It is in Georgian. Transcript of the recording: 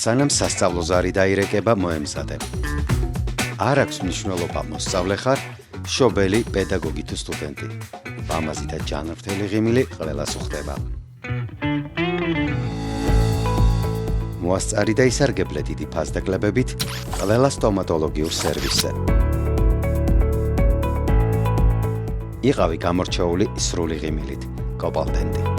სანამ სასწავლო ზარი დაირეკება მოემზადე. არ აქვს მნიშვნელობა მოსწავლე ხარ, მშობელი, პედაგოგი თუ სტუდენტი. ლამაზი და ჯანმრთელი ღიმილი ყველას უხდება. მოასწარი და ისარგებლე დიდი ფასდაკლებებით ყველა სტომატოლოგიურ სერვისზე. იყავი გამორჩეული სრული ღიმილით. კოპალდენტი.